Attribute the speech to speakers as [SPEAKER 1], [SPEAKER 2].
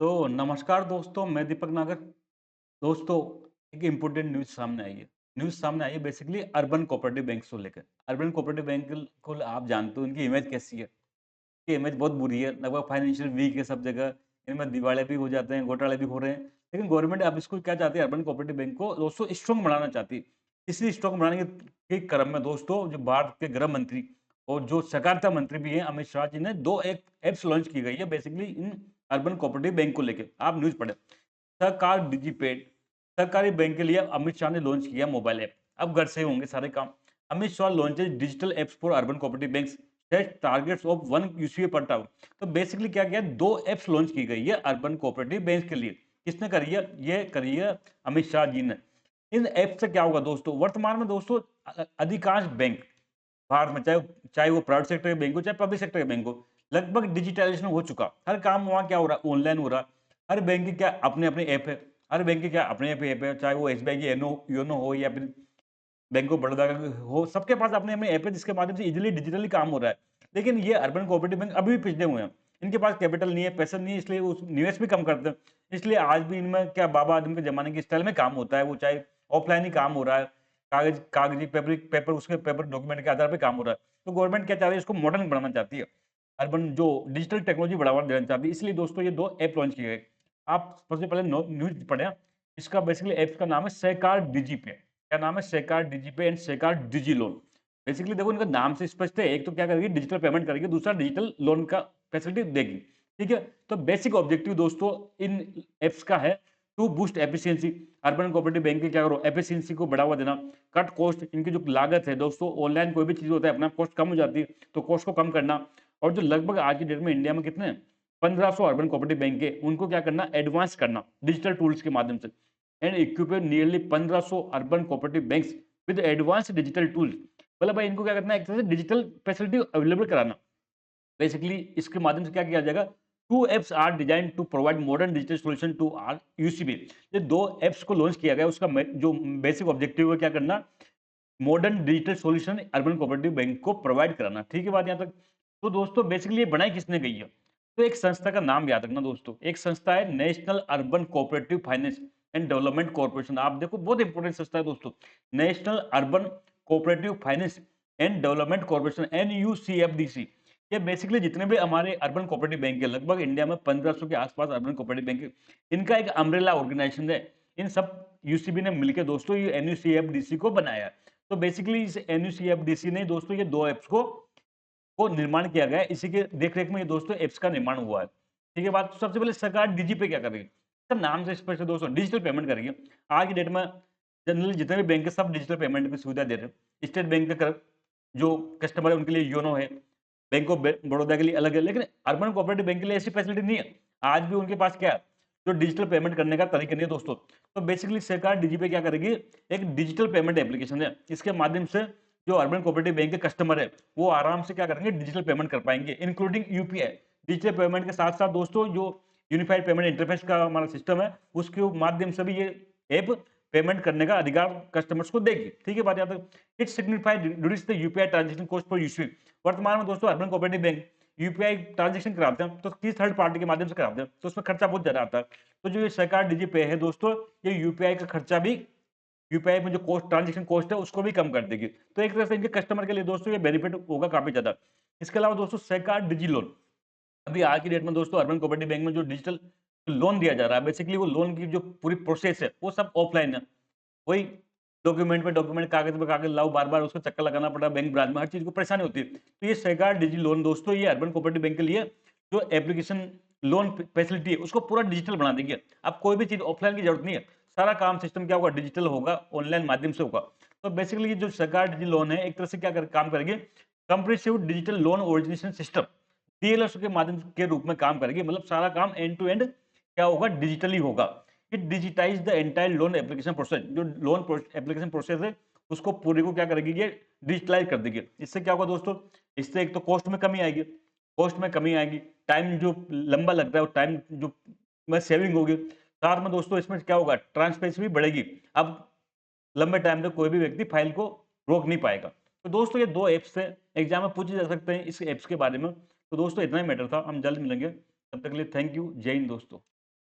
[SPEAKER 1] तो नमस्कार दोस्तों, मैं दीपक नागर। दोस्तों, एक इम्पोर्टेंट न्यूज़ सामने आई है। बेसिकली अर्बन कोऑपरेटिव बैंक्स को लेकर। अर्बन कोऑपरेटिव बैंक को आप जानते हो इनकी इमेज कैसी है? ये इमेज बहुत बुरी है, लगभग फाइनेंशियल वीक है सब जगह। इनमें दिवालिया भी हो जाते हैं, घोटाले भी हो रहे हैं। लेकिन गवर्नमेंट अब इसको क्या चाहती है, अर्बन कोऑपरेटिव बैंक को दोस्तों स्ट्रॉन्ग बनाना चाहती है। इसी स्ट्रॉन्ग बनाने के क्रम में दोस्तों जो भारत के गृह मंत्री और जो सहकारिता मंत्री भी हैं अमित शाह जी ने 2 एक ऐप्स लॉन्च की गई है basically in urban cooperative bank को लेके। आप न्यूज़ पढ़ें। सहकार डिजिपेड सरकारी बैंक के लिए अमित शाह ने लॉन्च किया मोबाइल ऐप। अब घर से ही होंगे सारे काम। Amit Shah launches digital apps for urban cooperative banks set targets of 1 UCA पर टाउन। तो बेसिकली क्या किया, 2 ऐप्स लॉन्च की गई है अर्बन कोऑपरेटिव बैंक के लिए। किसने करी है? ये करी है अमित शाह जी ने। इन ऐप से क्या होगा दोस्तों, वर्तमान में दोस्तों अधिकांश बैंक भारत में चाहे चाहे वो प्राइवेट सेक्टर के बैंक हो चाहे पब्लिक सेक्टर के बैंक हो, लगभग डिजिटलाइजेशन हो चुका। हर काम वहाँ क्या हो रहा है, ऑनलाइन हो रहा है। हर बैंक की क्या अपने अपने ऐप है। हर बैंक की क्या अपने ऐप है, चाहे वो एसबीआई की योनो योनो हो या फिर बैंक ऑफ बड़ौदा का हो, सबके पास अपने अपने ऐप है जिसके माध्यम से इजीली डिजिटली काम हो रहा है। लेकिन ये अर्बन कोऑपरेटिव बैंक अभी भी पिछड़े हुए हैं। इनके पास कैपिटल नहीं है, पैसा नहीं है, इसलिए वो निवेश भी कम करते हैं। इसलिए आज भी इनमें क्या बाबा आदमी के जमाने के स्टाइल में काम होता है, वो चाहे ऑफलाइन ही काम हो रहा है, कागजी पेपर उसके पेपर डॉक्यूमेंट के आधार पे काम हो रहा है। तो गवर्नमेंट क्या चाह रही है, इसको मॉडर्न बनाना चाहती है। अर्बन जो डिजिटल टेक्नोलॉजी बढ़ावा देना चाहती है। इसलिए दोस्तों ये 2 ऐप लॉन्च किए गए। आप सबसे पहले न्यूज़ पढ़ें। इसका बेसिकली ऐप का नाम है सहकार डिजिपे। क्या नाम है? Sahakar Digipay and Sahakar Digi loan. Basically देखो इनका नाम से स्पष्ट है, एक तो क्या करेगी, डिजिटल पेमेंट करेगी, दूसरा डिजिटल लोन का फैसिलिटी देगी। ठीक है? तो बेसिक ऑब्जेक्टिव दोस्तों इन ऐप्स का है to boost efficiency. Urban cooperative bank की क्या करो, एफिशिएंसी को बढ़ावा देना, कट कॉस्ट। इनकी जो लागत है दोस्तों, ऑनलाइन कोई भी चीज होता है अपना कॉस्ट कम हो जाती है, तो कॉस्ट को कम करना। और जो लगभग आज की डेट में इंडिया में कितने 1500 अर्बन कोऑपरेटिव बैंक है, उनको क्या करना, एडवांस करना डिजिटल टूल्स के माध्यम से। And equip nearly 1500 urban cooperative banks with advance digital tools. मतलब भाई इनको क्या करना है, एक तरह से डिजिटल फैसिलिटी अवेलेबल कराना। बेसिकली इसके माध्यम से क्या किया जाएगा, 2 apps are design to provide modern digital solution to our UCB. ये 2 एप्स को लॉन्च किया गया, उसका जो बेसिक ऑब्जेक्टिव है क्या करना, modern digital solution urban cooperative bank को प्रोवाइड कराना। ठीक है बात यहाँ तक? तो दोस्तों बेसिकली ये बनाई किसने गई है? तो एक संस्था का नाम याद रखना दोस्तों, एक संस्था है National Urban Cooperative Finance and Development Corporation. आप देखो बहुत इंपॉर्टेंट संस्था है दोस्तों, National Urban Cooperative Finance and Development Corporation, NUCFDC. ये बेसिकली जितने भी हमारे अर्बन कोऑपरेटिव बैंक है, लगभग इंडिया में 1500 के आसपास अर्बन कोऑपरेटिव बैंक है, इनका एक अम्ब्रेला ऑर्गेनाइजेशन है। इन सब यूसीबी ने मिलकर दोस्तों ये एनयूसीएफडीसी को बनाया है। तो बेसिकली इस एनयूसीएफडीसी ने दोस्तों ये 2 ऐप्स को निर्माण किया गया है। इसी के देख-रेख में ये दोस्तों ऐप्स का निर्माण हुआ है। ठीक है बात? तो सबसे पहले सरकार डिजी पे क्या करेगी? इसका नाम से स्पष्ट है दोस्तों, डिजिटल पेमेंट करेगी। आज की डेट में जनरली जितने भी बैंक है सब डिजिटल पेमेंट की सुविधा दे रहे हैं। स्टेट बैंक के जो कस्टमर है उनके लिए योनो है, बैंक ऑफ बड़ौदा के लिए अलग है, लेकिन अर्बन कोऑपरेटिव बैंक के लिए ऐसी फैसिलिटी नहीं है। आज भी उनके पास क्या है, जो डिजिटल पेमेंट करने का तरीका नहीं है दोस्तों। तो बेसिकली सरकार डिजी पे क्या करेगी, एक डिजिटल पेमेंट एप्लीकेशन है। इसके माध्यम से जो अर्बन कोऑपरेटिव बैंक के कस्टमर है वो आराम से क्या करेंगे, डिजिटल पेमेंट कर पाएंगे, इंक्लूडिंग यूपीआई। डिजिटल पेमेंट के साथ साथ दोस्तों जो यूनिफाइड पेमेंट इंटरफेस का हमारा सिस्टम है, उसके माध्यम से भी ये ऐप पेमेंट करने का अधिकार कस्टमर्स को देगी। ठीक है बात यहाँ तक? It signified reduce the UPI transaction cost for UC. वर्तमान में दोस्तों urban cooperative bank UPI transaction कराते हैं तो किसी थर्ड पार्टी के माध्यम से कराते हैं, तो उसमें खर्चा बहुत ज्यादा आता है। तो जो ये सरकार डिजी पे है दोस्तों, ये यूपीआई का खर्चा भी, यूपीआई में जो कॉस्ट ट्रांजेक्शन कॉस्ट है उसको भी कम कर देगी। तो एक तरह से इनके कस्टमर के लिए दोस्तों ये बेनिफिट होगा काफी ज्यादा। इसके अलावा दोस्तों सरकार डिजी लोन, अभी आज की डेट में दोस्तों अर्बन कोऑपरेटिव बैंक में जो डिजिटल लोन दिया जा रहा है, बेसिकली वो लोन की जो पूरी प्रोसेस है वो सब ऑफलाइन है। वही डॉक्यूमेंट पे डॉक्यूमेंट, कागज पे कागज लाओ, बार-बार उसको चक्कर लगाना पड़ रहा है बैंक ब्रांच में, हर चीज़ को परेशानी होती है। तो ये सरकार डिजी लोन दोस्तों ये अर्बन कोऑपरेटिव बैंक के लिए जो एप्लीकेशन लोन फैसिलिटी है उसको पूरा डिजिटल बना देंगे। अब कोई भी चीज़ ऑफलाइन की जरूरत नहीं है, सारा काम सिस्टम क्या होगा, डिजिटल होगा, ऑनलाइन माध्यम से होगा। तो बेसिकली ये जो सरकार डिजी लोन है एक तरह से क्या काम करेगी, comprehensive digital loan origination system, DLS के माध्यम के रूप में काम करेगी। मतलब सारा काम एंड टू एंड क्या होगा, डिजिटली होगा। It digitise the entire loan application process. जो लोन एप्लीकेशन प्रोसेस है उसको पूरे को क्या करेगी, ये डिजिटलाइज कर देगी। इससे क्या होगा दोस्तों, इससे एक तो कॉस्ट में कमी आएगी, टाइम जो लंबा लगता है वो टाइम जो में सेविंग होगी। साथ में दोस्तों इसमें क्या होगा, ट्रांसपेरेंसी भी बढ़ेगी। अब लंबे टाइम तक कोई भी व्यक्ति फाइल को रोक नहीं पाएगा। तो दोस्तों ये 2 ऐप्स से एग्जाम में पूछे जा सकते हैं इस ऐप्स के बारे में। तो दोस्तों इतना ही मैटर था, हम जल्द मिलेंगे। तब तक के लिए थैंक यू, जय हिंद दोस्तों।